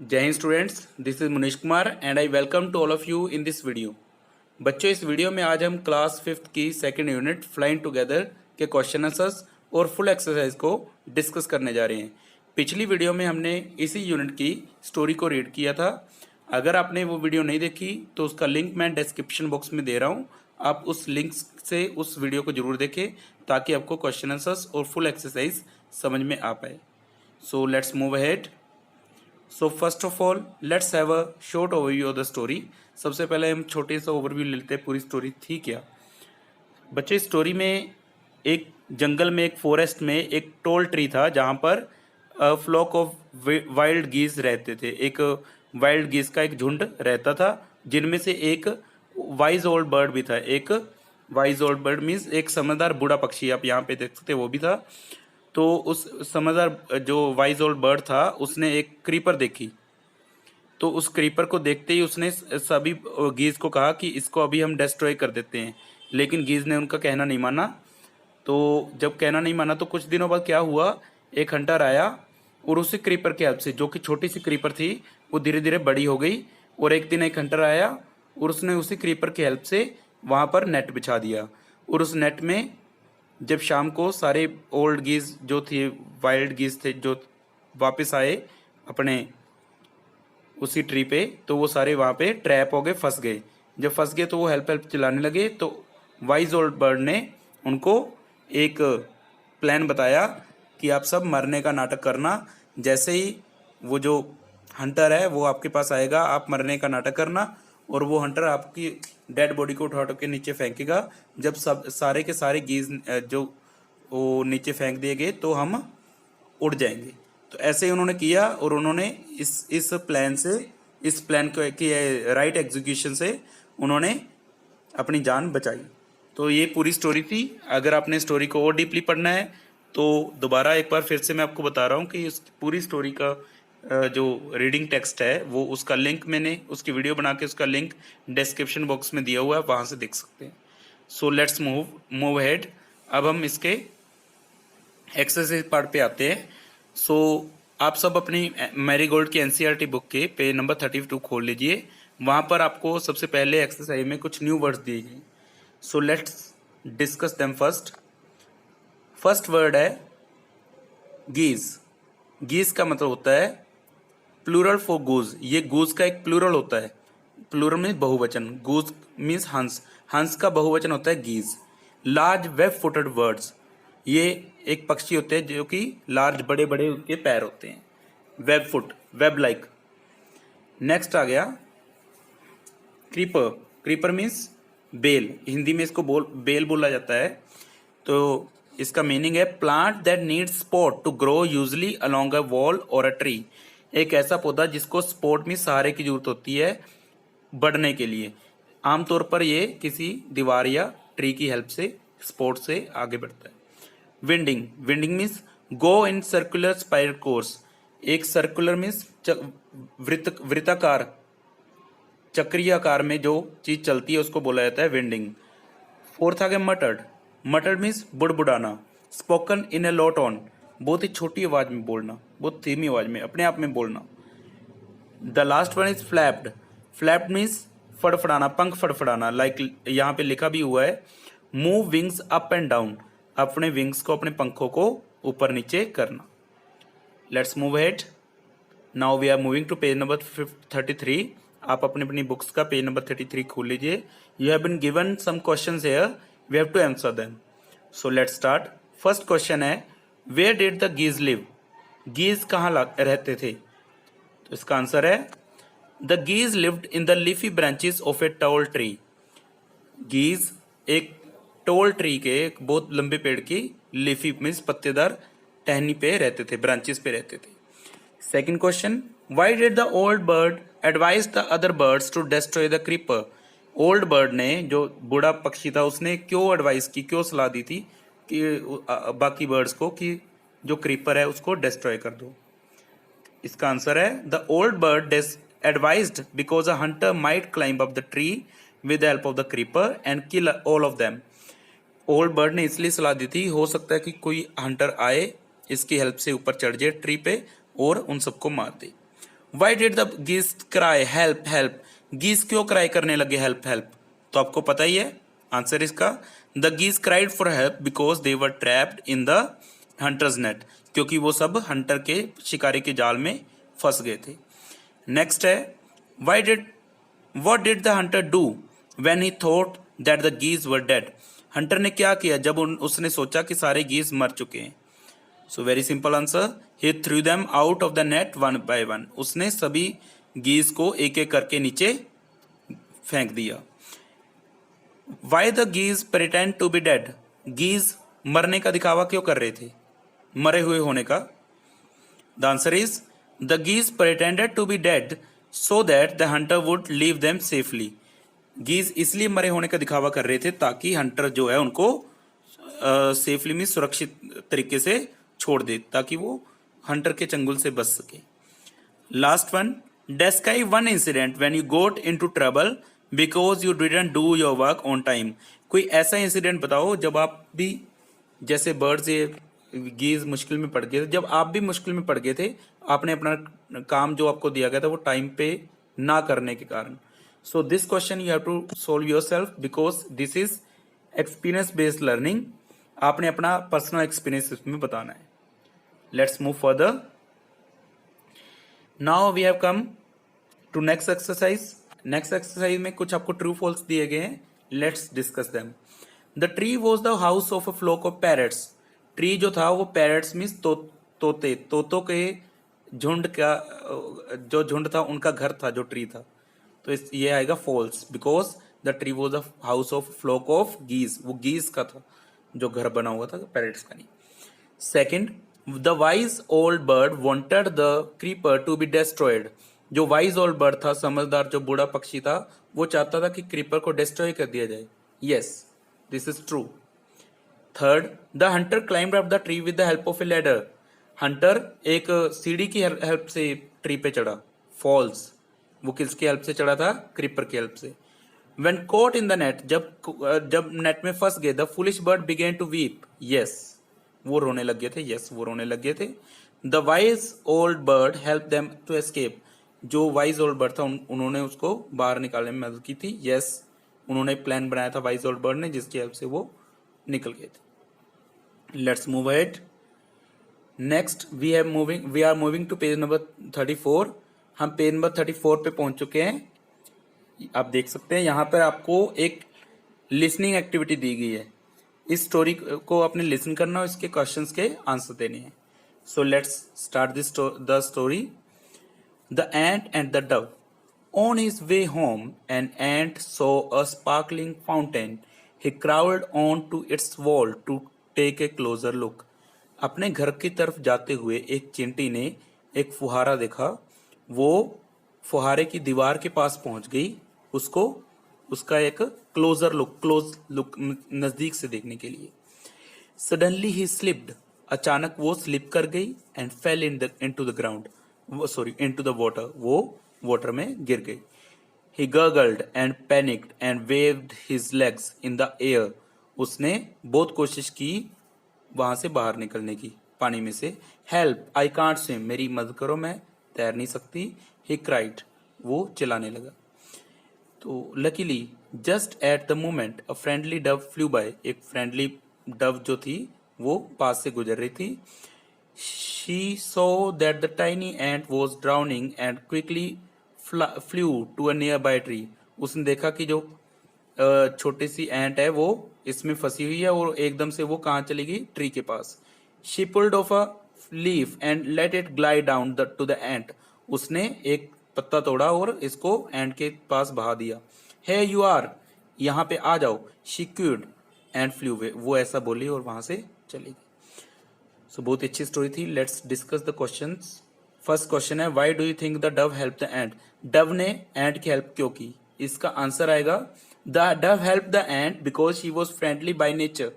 जय Hind students, this is Munish Kumar and I welcome to all of you in this video. बच्चों, इस video में आज हम क्लास 5th की सेकंड यूनिट फ्लाइंग टुगेदर के क्वेश्चन आंसर्स और फुल एक्सरसाइज को डिस्कस करने जा रहे हैं। पिछली वीडियो में हमने इसी यूनिट की स्टोरी को रीड किया था। अगर आपने वो वीडियो नहीं देखी तो उसका लिंक मैं डिस्क्रिप्शन बॉक्स में दे रहा हूँ। आप उस लिंक से उस वीडियो को जरूर देखें ताकि आपको क्वेश्चन आंसर्स और फुल एक्सरसाइज समझ में आ पाए। So let's move ahead. So first of all let's have a short overview of the story. सबसे पहले हम छोटे सा ओवरव्यू लेते हैं, पूरी स्टोरी थी क्या। बच्चे, स्टोरी में एक जंगल में, एक फॉरेस्ट में एक टॉल ट्री था जहाँ पर फ्लॉक ऑफ वाइल्ड गीज रहते थे। एक वाइल्ड गीज का एक झुंड रहता था जिनमें से एक वाइज ओल्ड बर्ड भी था। एक वाइज ओल्ड बर्ड मीन्स एक समझदार बूढ़ा पक्षी, आप यहाँ पे देख सकते वो भी था। तो उस समझदार जो वाइज ओल्ड बर्ड था उसने एक क्रीपर देखी। तो उस क्रीपर को देखते ही उसने सभी गीज को कहा कि इसको अभी हम डिस्ट्रॉय कर देते हैं, लेकिन गीज ने उनका कहना नहीं माना। तो जब कहना नहीं माना तो कुछ दिनों बाद क्या हुआ, एक हंटर आया और उसी क्रीपर की हेल्प से, जो कि छोटी सी क्रीपर थी, वो धीरे धीरे बड़ी हो गई। और एक दिन एक हंटर आया और उसने उसी क्रीपर की हेल्प से वहाँ पर नेट बिछा दिया। और उस नेट में जब शाम को सारे ओल्ड गीज जो थे, वाइल्ड गीज थे, जो वापस आए अपने उसी ट्री पे, तो वो सारे वहाँ पे ट्रैप हो गए, फंस गए। जब फंस गए तो वो हेल्प चिल्लाने लगे। तो वाइज ओल्ड बर्ड ने उनको एक प्लान बताया कि आप सब मरने का नाटक करना। जैसे ही वो जो हंटर है वो आपके पास आएगा, आप मरने का नाटक करना और वो हंटर आपकी डेड बॉडी को उठा के नीचे फेंकेगा। जब सब सारे के सारे गीज जो वो नीचे फेंक दिए गए तो हम उड़ जाएंगे। तो ऐसे ही उन्होंने किया और उन्होंने इस प्लान को की राइट एग्जीक्यूशन से उन्होंने अपनी जान बचाई। तो ये पूरी स्टोरी थी। अगर आपने स्टोरी को और डीपली पढ़ना है तो दोबारा एक बार फिर से मैं आपको बता रहा हूँ कि इस पूरी स्टोरी का जो रीडिंग टेक्स्ट है वो उसका लिंक मैंने उसकी वीडियो बना के उसका लिंक डिस्क्रिप्शन बॉक्स में दिया हुआ है, वहाँ से देख सकते हैं। So let's move head. अब हम इसके एक्सरसाइज पार्ट पे आते हैं। सो आप सब अपनी मैरीगोल्ड की एनसीईआरटी बुक के पेज नंबर 32 खोल लीजिए। वहाँ पर आपको सबसे पहले एक्सरसाइज में कुछ न्यू वर्ड्स दिए गए। So let's discuss them first. First word है गीज। गीज का मतलब होता है प्लूरल फॉर गूज। ये गूज का एक प्लूरल होता है। प्लूरल मीन्स बहुवचन, गूज मीन्स हंस, हंस का बहुवचन होता है गीज। लार्ज वेब फुटेड बर्ड्स, ये एक पक्षी होते हैं जो कि लार्ज, बड़े बड़े उनके पैर होते हैं। Web foot, web like. Next आ गया क्रीपर। क्रीपर मीन्स बेल, हिंदी में इसको बेल बोला जाता है। तो इसका मीनिंग है plant that needs support to grow usually along a wall और अ ट्री। एक ऐसा पौधा जिसको सपोर्ट में सहारे की जरूरत होती है बढ़ने के लिए। आमतौर पर ये किसी दीवार या ट्री की हेल्प से, सपोर्ट से आगे बढ़ता है। Winding, winding means go in circular spiral course. एक सर्कुलर मीन्स वृत्ताकार, चक्रीय आकार में जो चीज चलती है उसको बोला जाता है विंडिंग। फोर्थ आ गया मटर्ड। मटर्ड मीन्स बुड़बुड़ाना। Spoken in a low tone, बहुत ही छोटी आवाज में बोलना, बहुत धीमी आवाज में अपने आप में बोलना। The last one is flapped. Flapped means फड़फड़ाना, पंख फड़फड़ाना। लाइक यहाँ पे लिखा भी हुआ है move wings up and down, अपने विंग्स को, अपने पंखों को ऊपर नीचे करना। Let's move head. Now we are moving to page number 33। आप अपनी अपनी बुक्स का पेज नंबर 33 खोल लीजिए। You have been given some questions here, we have to answer them. So let's start. First question है where did the geese live. Geese कहाँ रहते थे? तो इसका आंसर है the geese lived in the leafy branches of a tall tree. Geese एक tall tree के, एक बहुत लंबे पेड़ की, लीफी मीन्स पत्तेदार टहनी पे रहते थे, ब्रांचेस पे रहते थे। Second question why did the old bird advise the other birds to destroy the creeper. Old bird ने, जो बूढ़ा पक्षी था, उसने क्यों एडवाइस की, क्यों सलाह दी थी कि बाकी बर्ड्स को कि जो क्रीपर है उसको डिस्ट्रॉय कर दो। इसका आंसर है the old bird advised because a Hunter might climb up the tree with the help of the creeper and kill all of them. Old bird ने इसलिए सलाह दी थी, हो सकता है कि कोई हंटर आए, इसकी हेल्प से ऊपर चढ़ जाए ट्री पे और उन सबको मार दे। Why did the geese cry help help, geese क्यों क्राई करने लगे हेल्प हेल्प? तो आपको पता ही है आंसर इसका, the geese cried for help because they were trapped in the hunter's net, क्योंकि वो सब हंटर के शिकारी के जाल में फंस गए थे। नेक्स्ट है why did what did the hunter do when he thought that the geese were dead, hunter ने क्या किया जब उसने सोचा कि सारे गीज मर चुके हैं? So very simple answer, he through them out of the net one by one, उसने सभी गीज को एक एक करके नीचे फेंक दिया। Why the geese pretend to be dead, geese मरने का दिखावा क्यों कर रहे थे, मरे हुए होने का? The answer is the geese pretended to be dead so that the hunter would leave them safely, geese इसलिए मरे होने का दिखावा कर रहे थे ताकि हंटर जो है उनको सेफली में सुरक्षित तरीके से छोड़ दे, ताकि वो हंटर के चंगुल से बच सके। Last one, describe one incident when you got into trouble because you didn't do your work on time, कोई ऐसा इंसिडेंट बताओ जब आप भी, जैसे बर्ड्स ये गीज मुश्किल में पड़ गए थे, जब आप भी मुश्किल में पड़ गए थे, आपने अपना काम जो आपको दिया गया था वो टाइम पे ना करने के कारण। So this question you have to solve yourself because this is experience based learning, आपने अपना पर्सनल एक्सपीरियंस इसमें बताना है। Let's move further. Now we have come to next exercise. Next exercise में कुछ आपको ट्रू फॉल्स दिए गए हैं, let's discuss them. The tree was the house of a flock of parrots, tree जो था वो पैरट्स मीन्स तोतों के झुंड का, जो झुंड था उनका घर था, जो ट्री था। तो ये आएगा false because the tree was a house of flock of geese, वो गीज का था जो घर बना हुआ था, पैरट्स का नहीं। Second, the wise old bird wanted the creeper to be destroyed, जो वाइज ओल्ड बर्ड था, समझदार जो बूढ़ा पक्षी था, वो चाहता था कि क्रीपर को डिस्ट्रॉय कर दिया जाए। Yes, this is true. Third, the Hunter climbed up the tree with the help of A ladder, Hunter एक सीढ़ी की हेल्प से ट्री पे चढ़ा। फॉल्स, वो किसकी हेल्प से चढ़ा था? क्रीपर की हेल्प से। When caught in the net, जब नेट में फंस गए, the foolish bird began to weep, yes वो रोने लग गए थे, यस वो रोने लग गए थे। The wise old bird help them to escape, जो वाइज ओल्ड बर्ड था उन्होंने उसको बाहर निकालने में मदद की थी। यस, उन्होंने प्लान बनाया था वाइज ओल्ड बर्ड ने, जिसकी हेल्प से वो निकल गए थे। Let's move ahead. Next we are moving to page number 34। हम पेज नंबर 34 पे पहुंच चुके हैं। आप देख सकते हैं यहाँ पर आपको एक लिसनिंग एक्टिविटी दी गई है, इस स्टोरी को आपने लिसन करना और इसके क्वेश्चंस के आंसर देने हैं। So let's start the story. The ant and the dove. On his way home an ant saw a sparkling fountain, he crawled on to its wall to take a closer look. अपने घर की तरफ जाते हुए एक चींटी ने एक फुहारा देखा, वो फुहारे की दीवार के पास पहुंच गई, उसको उसका एक क्लोज लुक नजदीक से देखने के लिए। सडनली ही स्लिप्ड, अचानक वो स्लिप कर गई, and fell into the ground, into the water, वो वाटर में गिर गई। He gargled and panicked and waved his legs in the air, उसने बहुत कोशिश की वहां से बाहर निकलने की, पानी में से। हेल्प आई कांट स्विम, मेरी मदद करो, मैं तैर नहीं सकती। ही क्राइड, वो चिल्लाने लगा। तो luckily just at the moment a friendly dove flew by, एक फ्रेंडली डव जो थी वो पास से गुजर रही थी। She saw that the tiny ant was drowning and quickly flew to a nearby tree, उसने देखा कि जो छोटी सी एंट है वो इसमें फंसी हुई है और एकदम से वो कहाँ चली गई? ट्री के पास। She pulled off a leaf and let it glide down to the ant, उसने एक पत्ता तोड़ा और इसको एंट के पास बहा दिया। हे यू आर, यहाँ पे आ जाओ। शी क्यूड एंड फ्लू वे, वो ऐसा बोली और वहां से चली गई। सो बहुत अच्छी स्टोरी थी। Let's discuss the questions. First question है why do you think the dove help the ant, dove ने एंट की हेल्प क्यों की? इसका आंसर आएगा the dove help the ant because she was friendly by nature,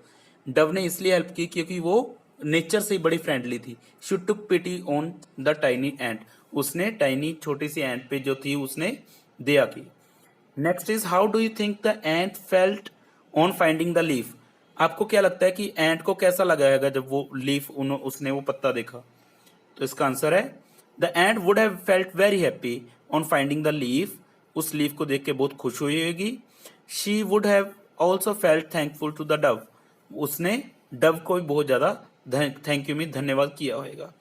dove ने इसलिए help की क्योंकि वो नेचर से बड़ी फ्रेंडली थी। She took pity on the tiny ant, उसने टाइनी छोटी सी एंट पे जो थी उसने दया की। Next is how do you think the ant felt on finding the leaf, आपको क्या लगता है कि एंट को कैसा लगाएगा जब वो लीफ उसने वो पत्ता देखा? तो इसका आंसर है the ant would have felt very happy on finding the leaf, उस लीफ को देख के बहुत खुश हुई होगी। She would have also felt thankful to the dove, उसने डव को भी बहुत ज्यादा थैंक यू में धन्यवाद किया होगा।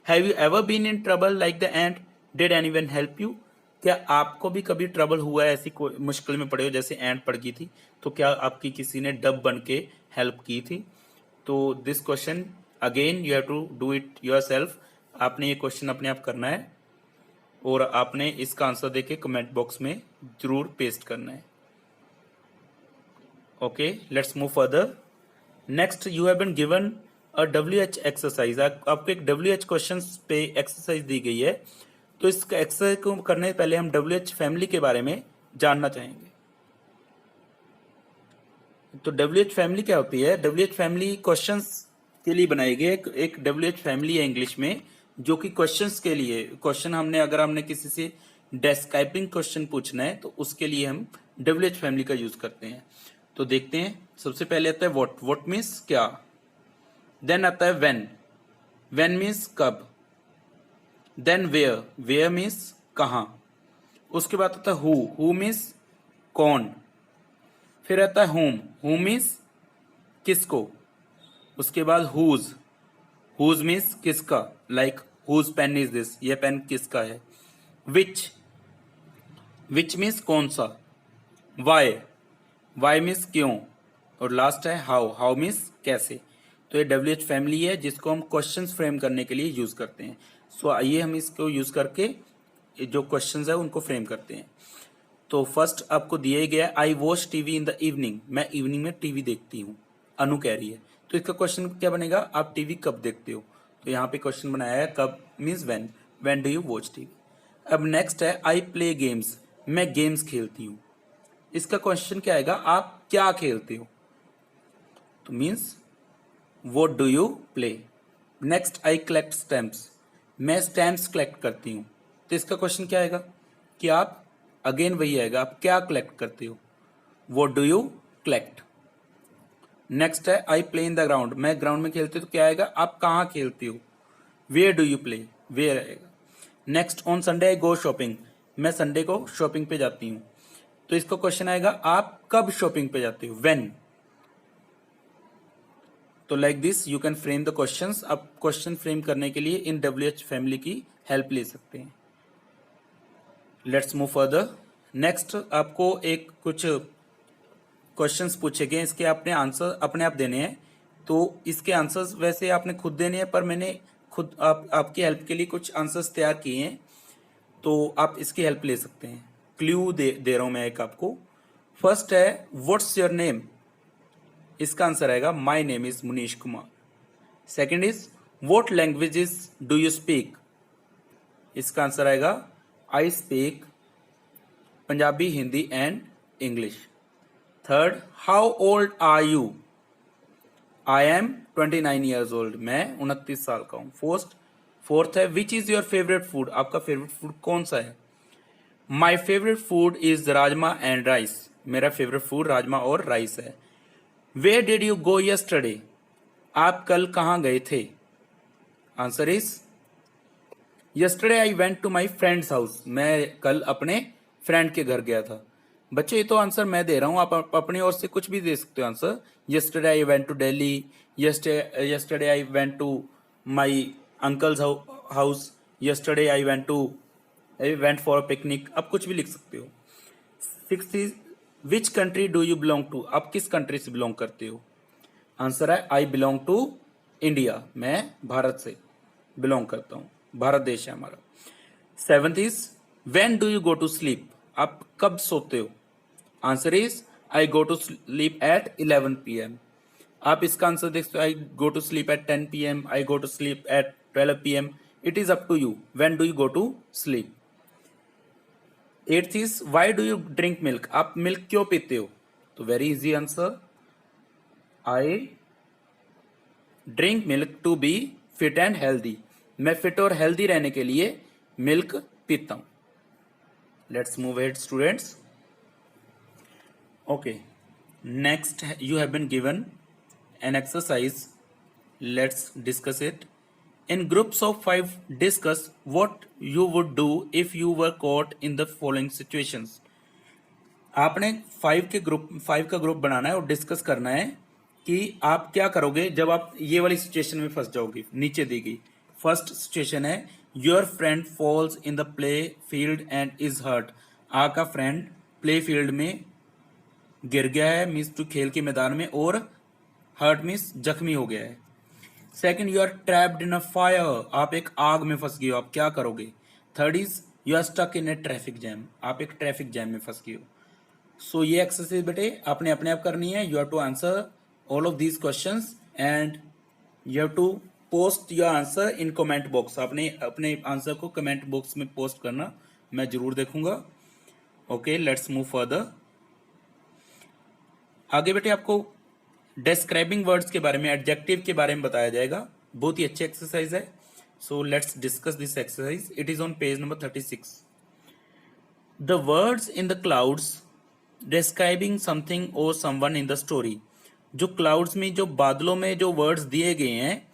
Have you ever been in trouble like the ant, did anyone help you, क्या आपको भी कभी ट्रबल हुआ है, ऐसी कोई मुश्किल में पड़े हो जैसे एंट पड़ गई थी, तो क्या आपकी किसी ने डव बन के हेल्प की थी। तो this question again you have to do it yourself, आपने ये क्वेश्चन अपने आप करना है और आपने इसका आंसर देके कमेंट बॉक्स में जरूर पेस्ट करना है। Okay, let's move further. Next you have been given a WH exercise, आपको एक WH क्वेश्चन पे एक्सरसाइज दी गई है। तो इस एक्सरसाइज को करने से पहले हम WH फैमिली के बारे में जानना चाहेंगे। तो WH फैमिली क्या होती है? WH फैमिली क्वेश्चंस के लिए बनाई गई एक WH फैमिली है इंग्लिश में, जो कि क्वेश्चंस के लिए, क्वेश्चन अगर हमने किसी से डिस्क्राइबिंग क्वेश्चन पूछना है तो उसके लिए हम WH फैमिली का यूज करते हैं। तो देखते हैं, सबसे पहले आता है व्हाट मीन्स क्या, देन आता है व्हेन मीन्स कब, देन वेयर मीन्स कहाँ, उसके बाद आता है हु मीन्स कौन, फिर आता है होम मीन्स किसको, उसके बाद हुज मीन्स किसका, like whose pen is this, ये पेन किसका है, विच मीन्स कौन सा, वाई मीन्स क्यों, और लास्ट है हाउ मीन्स कैसे। तो ये WH फैमिली है जिसको हम क्वेश्चंस फ्रेम करने के लिए यूज करते हैं। सो आइए हम इसको यूज करके जो क्वेश्चंस है उनको फ्रेम करते हैं। तो फर्स्ट आपको दिया गया है I watch TV in the evening, मैं इवनिंग में टीवी देखती हूँ, अनु कह रही है। तो इसका क्वेश्चन क्या बनेगा, आप टीवी कब देखते हो। तो यहाँ पे क्वेश्चन बनाया है कब means when do you watch TV. अब नेक्स्ट है आई प्ले गेम्स, मैं गेम्स खेलती हूँ। इसका क्वेश्चन क्या आएगा, आप क्या खेलते हो, तो means what do you play. Next I collect stamps, मैं स्टैम्प्स कलेक्ट करती हूँ। तो इसका क्वेश्चन क्या आएगा कि आप, अगेन वही आएगा, आप क्या कलेक्ट करते हो, what do you collect. Next है I play in the ground, मैं ग्राउंड में खेलती हूँ, तो क्या आएगा, आप कहाँ खेलती हो, where do you play, where आएगा। Next on Sunday I go shopping, मैं संडे को शॉपिंग पे जाती हूँ। तो इसका क्वेश्चन आएगा आप कब शॉपिंग पे जाते हो, व्हेन। तो like this you can frame the questions. आप क्वेश्चन फ्रेम करने के लिए इन WH फैमिली की हेल्प ले सकते हैं। Let's move further. नेक्स्ट आपको एक कुछ क्वेश्चंस पूछे गए, इसके आपने आंसर अपने आप देने हैं। तो इसके आंसर्स वैसे आपने खुद देने हैं, पर मैंने खुद आपकी हेल्प के लिए कुछ आंसर्स तैयार किए हैं, तो आप इसकी हेल्प ले सकते हैं। क्ल्यू दे रहा हूं मैं एक आपको। फर्स्ट है व्हाट्स योर नेम, इसका आंसर आएगा my name is Munish Kumar. Second is what languages do you speak, इसका आंसर आएगा I speak Punjabi, Hindi and English. Third how old are you, I am 29 years old, मैं 29 साल का हूं। फोर्थ है which is your favourite food, आपका favourite food कौन सा है। My favourite food is rajma and rice, मेरा फेवरेट फूड राजमा और राइस है। Where did you go yesterday, आप कल कहाँ गए थे, answer is yesterday I went to my friend's house, मैं कल अपने फ्रेंड के घर गया था। बच्चों ये तो आंसर मैं दे रहा हूँ, आप अपनी ओर से कुछ भी दे सकते हो answer. Yesterday I went to Delhi, yesterday I went to my uncle's house, yesterday I went for a picnic, आप कुछ भी लिख सकते हो। Sixth is which country do you belong to, आप किस कंट्री से बिलोंग करते हो, आंसर है आई बिलोंग टू इंडिया, मैं भारत से बिलोंग करता हूँ, भारत देश है हमारा। Seventh is when do you go to sleep, आप कब सोते हो, answer is I go to sleep at 11 PM। आप इसका आंसर देख सकते हो, I go to sleep at 10 PM, I go to sleep at 12 PM, it is up to you when do you go to sleep. Eighth is why do you drink milk, आप milk क्यों पीते हो, तो very easy answer, I drink milk to be fit and healthy, मैं fit और healthy रहने के लिए मिल्क पीता हूं। Let's move ahead students. Okay, next you have been given an exercise, let's discuss it. In groups of 5 discuss what you would do if you were caught in the following situations. आपने 5 का group बनाना है और discuss करना है कि आप क्या करोगे जब आप ये वाली सिचुएशन में फंस जाओगे। नीचे दी गई फर्स्ट सिचुएशन है, your friend falls in the play field and is hurt. आपका फ्रेंड प्ले फील्ड में गिर गया है, मीन्स टू खेल के मैदान में, और हर्ट मीन्स जख्मी हो गया है। Second, you are trapped in a fire, आप एक आग में फंस गए हो, आप क्या करोगे। Third is you are stuck in a traffic jam, आप एक ट्रैफिक जैम में फंस गए हो। सो ये एक्सरसाइज बेटे आपने अपने आप करनी है। You have to answer all of these questions and you have to post your answer in comment box. आपने अपने आंसर को कमेंट बॉक्स में पोस्ट करना, मैं जरूर देखूंगा। Okay, let's move further. आगे बेटे आपको डिस्क्राइबिंग वर्ड्स के बारे में, एडजेक्टिव के बारे में बताया जाएगा। बहुत ही अच्छी एक्सरसाइज है। So let's discuss this exercise. It is on page number 36। The words in the clouds describing something और समवन इन द स्टोरी। जो क्लाउड्स में, जो बादलों में जो वर्ड्स दिए गए हैं,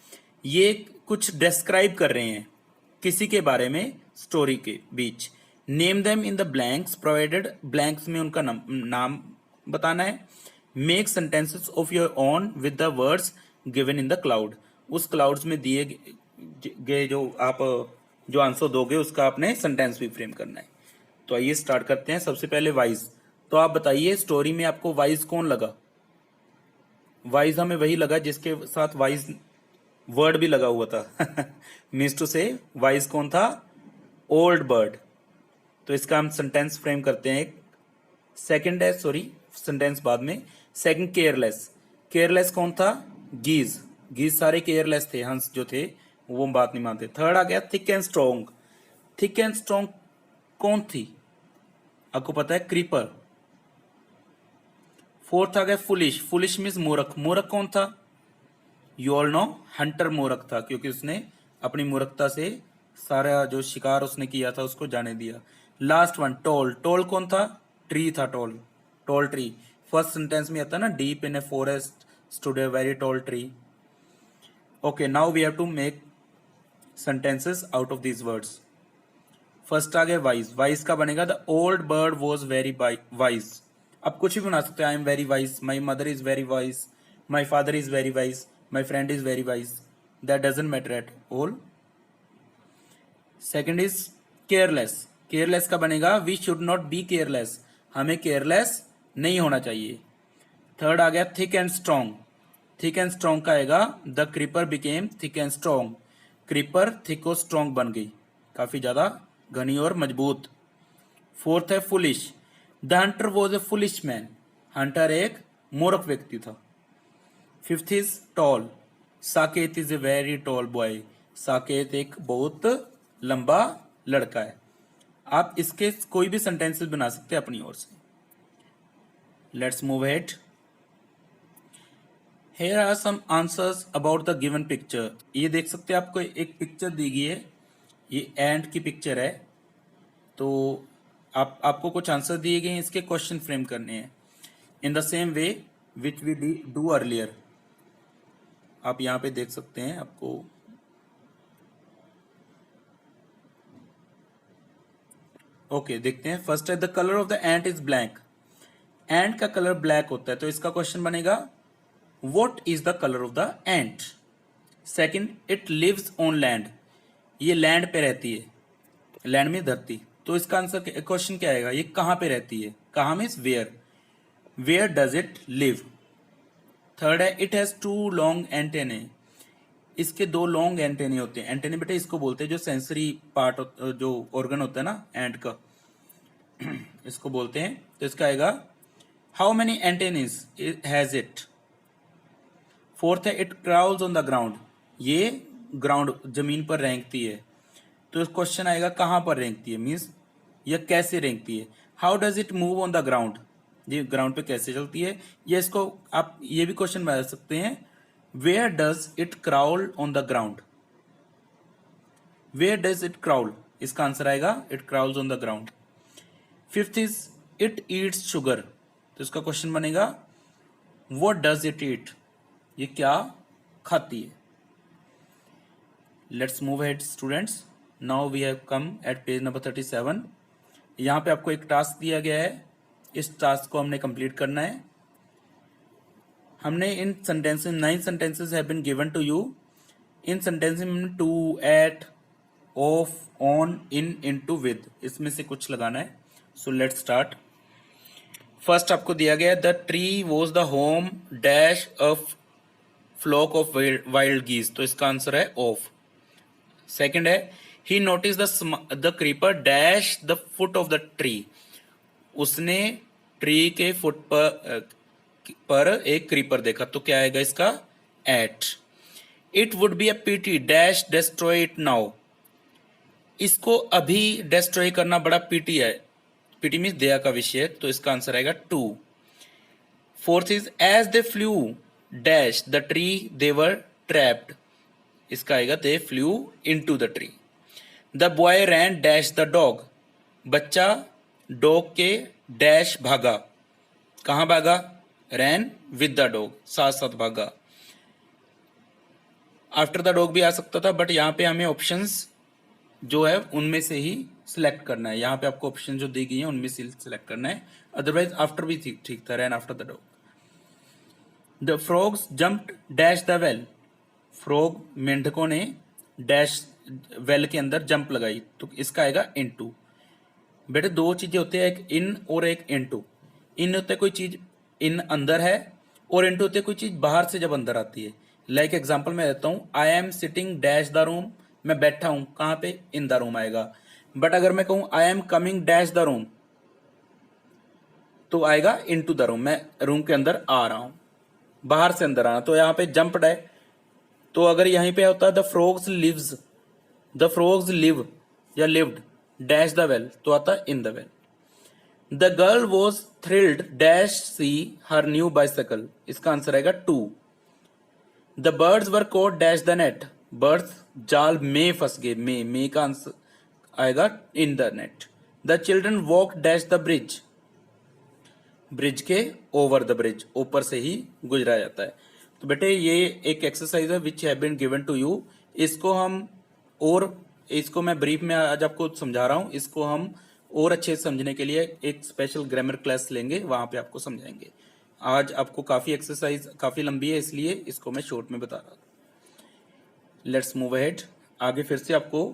ये कुछ डिस्क्राइब कर रहे हैं किसी के बारे में स्टोरी के बीच। Name them in the blanks provided, blanks में उनका नाम बताना है। Make sentences of your own with the words given in the cloud, उस क्लाउड्स में दिए गए जो आप जो आंसर दोगे उसका आपने सेंटेंस भी फ्रेम करना है। तो आइए स्टार्ट करते हैं। सबसे पहले वाइज, तो आप बताइए स्टोरी में आपको वाइज कौन लगा। वाइज हमें वही लगा जिसके साथ वाइज वर्ड भी लगा हुआ था मीन्स टू से वाइज कौन था, ओल्ड बर्ड। तो इसका हम सेंटेंस फ्रेम करते हैं। एक सेकंड है, सॉरी सेंटेंस बाद में। सेकंड, केयरलेस, केयरलेस कौन था, गीज, गीज सारे केयरलेस थे, हंस जो थे वो बात नहीं मानते। थर्ड आ गया thick and strong, thick and strong कौन थी, आपको पता है, क्रीपर। फोर्थ आ गया फुलिश, फुलिश मीन्स मूर्ख, मूर्ख कौन था, यू ऑल नो, हंटर मूर्ख था, क्योंकि उसने अपनी मूर्खता से सारा जो शिकार उसने किया था उसको जाने दिया। लास्ट वन टॉल, टॉल कौन था, ट्री था, tall, tall tree. First sentence में आता ना, deep in a forest stood a very tall tree. Okay, now we have to make sentences out of these words. First आ गया wise, wise का बनेगा the old bird was very wise. अब कुछ भी बना सकते हैं, I am very wise, my mother is very wise, my father is very wise, my friend is very wise, that doesn't matter at all. Second is careless, careless का बनेगा we should not be careless, हमें careless नहीं होना चाहिए। Third आ गया thick and strong, thick and strong का आएगा the creeper became thick and strong, creeper thick और स्ट्रॉन्ग बन गई, काफी ज्यादा घनी और मजबूत। फोर्थ है foolish, the hunter was a foolish man, hunter एक मूर्ख व्यक्ति था। Fifth is tall, Saket is a very tall boy, Saket एक बहुत लंबा लड़का है। आप इसके कोई भी सेंटेंसेस बना सकते हैं अपनी ओर से। Let's move head. Here are some answers about the given picture. ये देख सकते हैं, आपको एक पिक्चर दी गई है, ये एंट की पिक्चर है। तो आपको कुछ आंसर दिए गए हैं, इसके क्वेश्चन फ्रेम करने हैं in the same way which we do earlier. आप यहाँ पे देख सकते हैं आपको। ओके, देखते हैं। फर्स्ट है the colour of the ant is black, ant का कलर ब्लैक होता है, तो इसका क्वेश्चन बनेगा What is the color of the ant? Second, it lives on land. ये लैंड पे रहती है, लैंड में धरती। तो इसका आंसर क्वेश्चन क्या आएगा, ये कहाँ पे रहती है, कहाँ means where, where does it live. Third है it has two long antennae, इसके दो लॉन्ग एंटेने होते हैं। एंटेने बेटे इसको बोलते हैं जो सेंसरी पार्ट, जो ऑर्गन होता है ना एंट का, इसको बोलते हैं। तो इसका आएगा how many antennae has it. Fourth है it crawls on the ground, ये ग्राउंड जमीन पर रेंगती है। तो क्वेश्चन आएगा कहां पर रेंगती है, मीन्स यह कैसे रेंगती है। How does it move on the ground, ये ग्राउंड पे कैसे चलती है। ये इसको आप ये भी क्वेश्चन बना सकते हैं, where does it crawl on the ground, where does it crawl, इसका आंसर आएगा it crawls on the ground. Fifth is it eats sugar, तो इसका क्वेश्चन बनेगा व्हाट डज इट ईट, ये क्या खाती है। Let's move ahead students. Now we have come at page number 37। यहाँ पे आपको एक टास्क दिया गया है, इस टास्क को हमने कंप्लीट करना है। हमने इन sentences 9 sentences have been given to you. इन सेंटेंसेस में to, at, of, on, into, with, इसमें से कुछ लगाना है। सो लेट्स स्टार्ट। फर्स्ट आपको दिया गया है the tree was the home dash of flock of wild geese, तो इसका आंसर है ऑफ। सेकंड है he notice the creeper dash the foot of the tree, उसने ट्री के फुट पर एक क्रीपर देखा, तो क्या आएगा इसका at. It would be a pity dash destroy it now, इसको अभी डिस्ट्रॉय करना बड़ा पीटी है, पीटी मीन्स दया का विषय, तो इसका आंसर आएगा to. Fourth is as they flew dash the tree they were trapped, इसका आएगा they flew into the tree. The boy ran dash the dog, बच्चा डॉग के डैश भागा, कहां भागा, रैन विद द डॉग, साथ साथ भागा। आफ्टर द डॉग भी आ सकता था, बट यहां पे हमें ऑप्शंस जो है उनमें से ही सिलेक्ट करना है। यहाँ पे आपको ऑप्शन जो दी गई है उनमें से सिलेक्ट करना है, अदरवाइज आफ्टर भी ठीक था, रैन after the dog. The frogs jumped dash the well, frog मेंढकों ने डैश वेल के अंदर जंप लगाई, तो इसका आएगा इनटू। बेटे दो चीजें होती है, एक इन और एक इनटू। इन होते कोई चीज इन अंदर है, और इनटू होते कोई चीज बाहर से जब अंदर आती है। लाइक एग्जांपल मैं देता हूं, I am sitting dash the room, मैं बैठा हूं कहां पे, इन द रूम आएगा। बट अगर मैं कहूं I am coming dash the room, तो आएगा इनटू द रूम, मैं रूम के अंदर आ रहा हूं, बाहर से अंदर आना, तो यहां पे जंप्ड है। तो अगर यहीं पे होता है the frogs lives, the frogs live या लिव्ड डैश द वेल, तो आता है in the well. The girl was thrilled dash see her new bicycle, इसका आंसर आएगा to. The birds were caught dash the net, birds जाल में फंस गए, मे का आंसर आएगा in the net. The children walk dash the bridge, bridge के ओवर द ब्रिज, ऊपर से ही गुजरा जाता है। तो बेटे ये एक एक्सरसाइज है which have been given to you. इसको हम और इसको मैं ब्रीफ में आज आपको समझा रहा हूं, इसको हम और अच्छे से समझने के लिए एक स्पेशल ग्रामर क्लास लेंगे, वहां पे आपको समझाएंगे। आज आपको काफी एक्सरसाइज काफी लंबी है, इसलिए इसको मैं शॉर्ट में बता रहा था। Let's move ahead. आगे फिर से आपको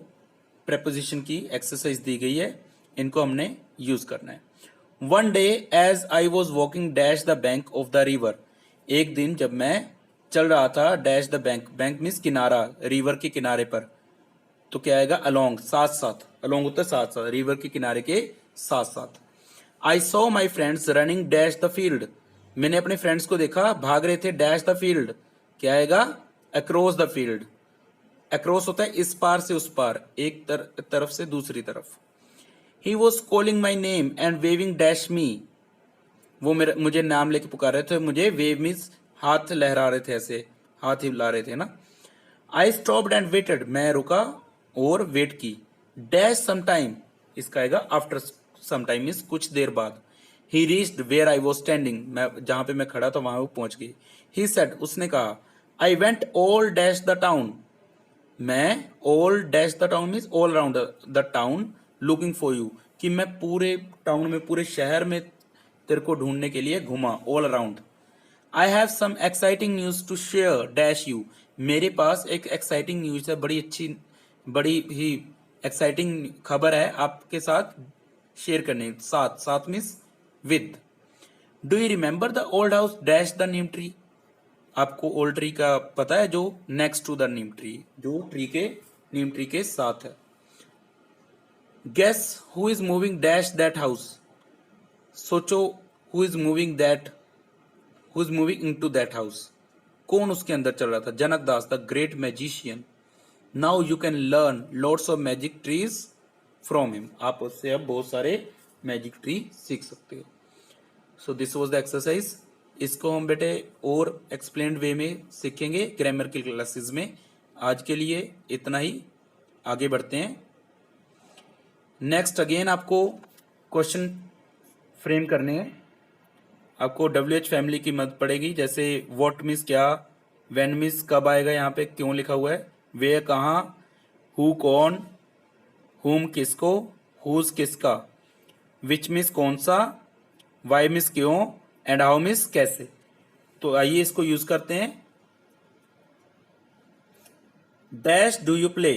प्रेपोजिशन की एक्सरसाइज दी गई है, इनको हमने यूज करना है। One day as I was walking dash the bank of the river, एक दिन जब मैं चल रहा था dash the bank, bank means किनारा, रिवर के किनारे पर, तो क्या आएगा अलोंग, साथ साथ, अलोंग होता है साथ साथ, रिवर के किनारे के साथ साथ। I saw my friends running dash the field, मैंने अपने फ्रेंड्स को देखा भाग रहे थे डैश द फील्ड, क्या आएगा अक्रॉस द फील्ड। अक्रॉस होता है इस पार से उस पार, एक तरफ से दूसरी तरफ। He was calling my name and waving dash me, वो मुझे नाम लेके पुकार रहे थे, मुझे वेव मीन्स हाथ लहरा रहे थे, ऐसे हाथ हिला रहे थे ना। आई स्टॉप्ड एंड वेटेड, मैं रुका और वेट की। डैश सम टाइम, इसका आएगा आफ्टर सम टाइम मीन्स कुछ देर बाद। He reached where I was standing, मैं जहां पे मैं खड़ा था वहां वो पहुंच गई। ही सेड, उसने कहा, I went all dash the town, मैं all dash the town means all around the town looking for you, कि मैं पूरे टाउन में पूरे शहर में तेरे को ढूंढने के लिए घुमा, all around. I have some exciting news to share dash you, मेरे पास एक एक्साइटिंग न्यूज है, बड़ी अच्छी बड़ी ही एक्साइटिंग खबर है आपके साथ शेयर करने, साथ साथ means with. Do you remember the old house dash the neem tree, आपको ओल्ड ट्री का पता है जो next to the neem tree, जो ट्री के नीम ट्री के साथ है। Guess who is moving dash that house, सोचो who is moving into that house, कौन उसके अंदर चल रहा था, Janak Das the great magician. Now you can learn lots of magic tricks from him, आप उससे अब बहुत सारे मैजिक ट्री सीख सकते हो। So this was the exercise, इसको हम बेटे और एक्सप्लेन्ड वे में सीखेंगे ग्रामर की क्लासेस में। आज के लिए इतना ही, आगे बढ़ते हैं। नेक्स्ट अगेन आपको क्वेश्चन फ्रेम करने हैं, आपको WH फैमिली की मदद पड़ेगी, जैसे व्हाट मीन्स क्या, व्हेन मीन्स कब आएगा, यहाँ पे क्यों लिखा हुआ है, वे कहाँ, हु कौन, हुम किसको, हुज किसका, विच मिस कौन सा, वाई मिस क्यों, एंड हाउ मिस कैसे। तो आइए इसको यूज करते हैं। डैश डू यू प्ले,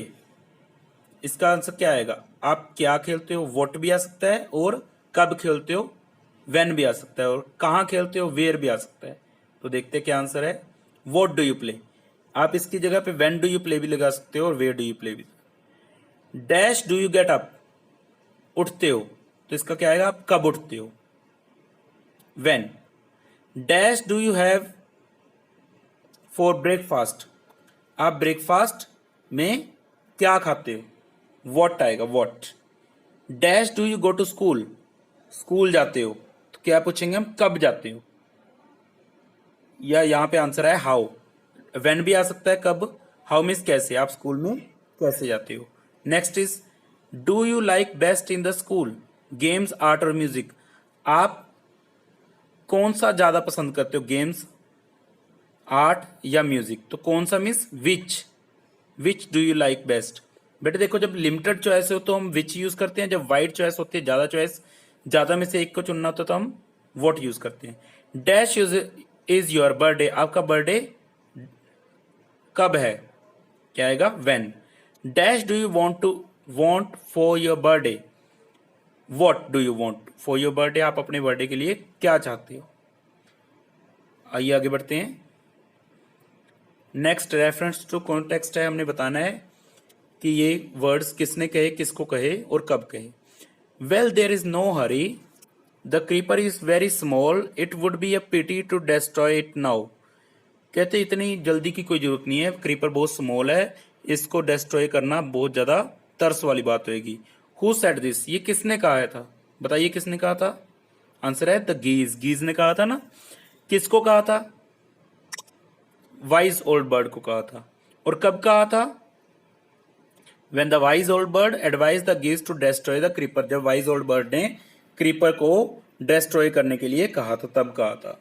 इसका आंसर क्या आएगा? आप क्या खेलते हो, वॉट भी आ सकता है, और कब खेलते हो, वेन भी आ सकता है, और कहाँ खेलते हो, वेयर भी आ सकता है। तो देखते हैं क्या आंसर है। वॉट डू यू प्ले, आप इसकी जगह पे वेन डू यू प्ले भी लगा सकते हो और वेयर डू यू प्ले भी। Dash do you get up, उठते हो, तो इसका क्या आएगा? आप कब उठते हो, when. Dash do you have for breakfast, आप ब्रेकफास्ट में क्या खाते हो, वॉट आएगा, what. Dash do you go to school, school जाते हो, तो क्या पूछेंगे हम? कब जाते हो। या यहां पे आंसर है हाउ, वेन भी आ सकता है, कब। हाउ मीन्स कैसे, आप स्कूल में कैसे जाते हो। Next is do you like best in the school, games, art और म्यूजिक, आप कौन सा ज्यादा पसंद करते हो, गेम्स, आर्ट या म्यूजिक। तो कौन सा means which do you like best. बेटे देखो, जब लिमिटेड चॉइस हो तो हम विच यूज करते हैं, जब वाइड चॉइस होती है, ज्यादा चॉइस, ज्यादा में से एक को चुनना होता है, तो हम वॉट यूज करते हैं। डैश इज योर बर्थडे, आपका बर्थडे कब है, क्या आएगा? When. Dash do you want for your birthday, what do you want for your birthday, आप अपने बर्थडे के लिए क्या चाहते हो। आइए आगे बढ़ते हैं। नेक्स्ट रेफरेंस टू कॉन्टेक्स्ट है, हमने बताना है कि ये वर्ड्स किसने कहे, किसको कहे और कब कहे। Well there is no hurry, the creeper is very small, it would be a pity to destroy it now. कहते इतनी जल्दी की कोई जरूरत नहीं है, क्रीपर बहुत स्मॉल है, इसको डिस्ट्रॉय करना बहुत ज्यादा तरस वाली बात होगी। हु सेड दिस, ये किसने कहा था, बताइए किसने कहा था। आंसर है द गीज, गीज ने कहा था ना। किसको कहा था? वाइज ओल्ड बर्ड को कहा था। और कब कहा था? When the wise old bird advised the geese to destroy the creeper, जब वाइज ओल्ड बर्ड ने क्रीपर को डिस्ट्रॉय करने के लिए कहा था, तब कहा था।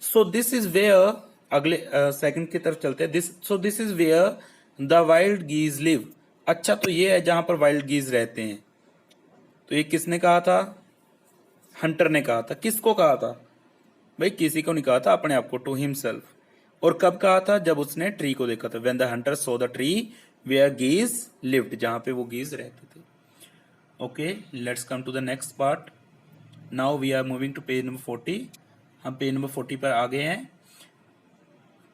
सो दिस इज वेयर, अगले सेकंड की तरफ चलते हैं। This is where the wild geese live, अच्छा तो ये है जहां पर वाइल्ड गीज रहते हैं। तो ये किसने कहा था? हंटर ने कहा था। किसको कहा था भाई? किसी को नहीं कहा था, अपने आप को, टू हिमसेल्फ। और कब कहा था? जब उसने ट्री को देखा था। When the hunter saw the tree where geese lived, जहां पे वो गीज रहते थे। Okay, let's come to the next part. Now we are moving to page number 40। हम पेज नंबर 40 पर आ गए हैं।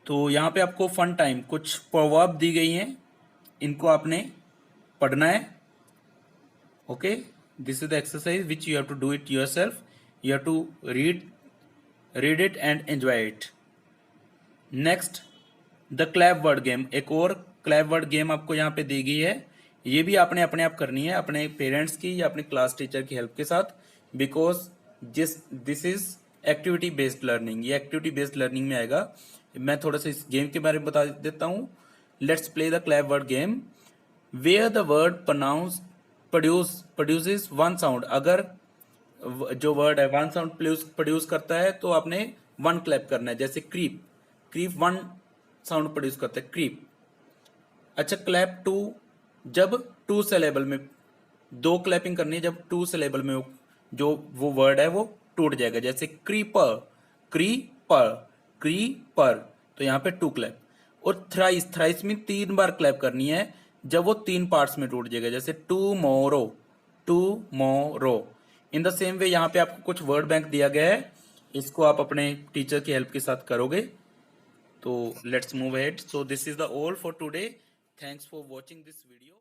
तो यहाँ पे आपको फन टाइम कुछ प्रोवर्ब दी गई हैं, इनको आपने पढ़ना है। Okay, this is the exercise which you have to do it yourself. You have to read it and enjoy it. Next, the clap word game, एक और क्लैप वर्ड गेम आपको यहाँ पे दी गई है। ये भी आपने अपने आप करनी है, अपने पेरेंट्स की या अपने क्लास टीचर की हेल्प के साथ, because this is activity based learning, ये एक्टिविटी बेस्ड लर्निंग में आएगा। मैं थोड़ा सा इस गेम के बारे में बता देता हूँ। Let's play the clap word game. Where the word produces one sound, अगर जो वर्ड है वन साउंड प्रोड्यूस करता है तो आपने वन क्लैप करना है। जैसे creep, creep one sound produce करता है, क्रीप। अच्छा, क्लैप टू, जब टू सिलेबल में, दो क्लैपिंग करनी है जब टू सिलेबल में जो वो वर्ड है वो टूट जाएगा। जैसे क्रीपर, क्रीपर, क्रीपर, तो यहाँ पे टू क्लैप। और थ्राइस, थ्राइस में 3 बार क्लैप करनी है जब वो 3 पार्ट्स में टूट जाएगा। जैसे tomorrow, tomorrow. In the same वे यहाँ पे आपको कुछ वर्ड बैंक दिया गया है, इसको आप अपने टीचर की हेल्प के साथ करोगे। तो let's move ahead. So this is the all for today. Thanks for watching this video.